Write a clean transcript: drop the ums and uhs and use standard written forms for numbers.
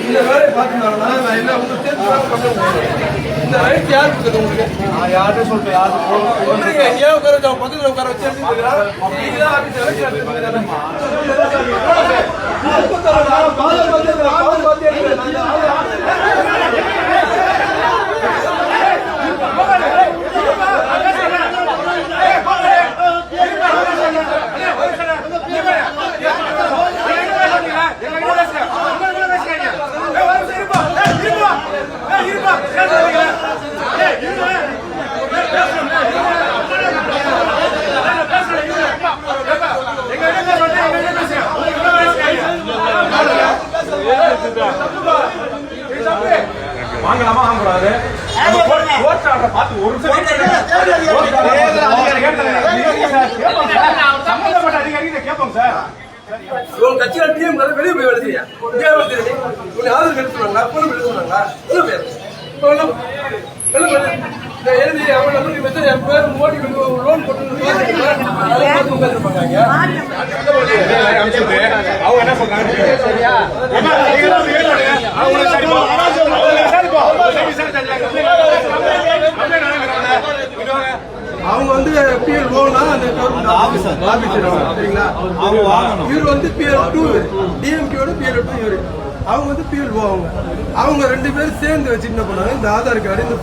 இந்த வேலையை பார்த்துனாங்கன்னா நான் என்ன உங்களுக்கு சேர்த்து இந்த ரைட் யார் கொடுத்தது உங்களுக்கு? நான் யார்கிட்ட சொல்லிட்டேன், யாருக்கு எங்கேயோ உட்கார வச்சு அவன் பக்கத்தில் உட்கார வச்சு நீங்க தான் ஆஃபீஸ் வாங்கலாமா வாங்கக்கூடாது பார்த்து ஒரு சம்பந்தப்பட்ட அதிகாரி கேட்போம் சார். உங்க கட்சியில டிஎம் வெளியே போய் வேலை செய்ய ஆதரவு எடுத்துவாங்களா பொண்ணு எடுத்துவாங்களா எழுதி அவங்க என் பேர் மோடி லோன் போட்டு அவங்க என்ன சொல்றாங்க? அவங்க வந்து பிஎல் லோனா அந்த ஆபீசர் சரிங்களா? இவர் வந்து பிஎல் 2 டிஎம்கேயோட பிஎல் 2 இவரு அவங்க வந்து பிஎல் அவங்க ரெண்டு பேரும் சேர்ந்து வச்சு என்ன பண்ணாங்க, இந்த ஆதார் கார்டு இந்த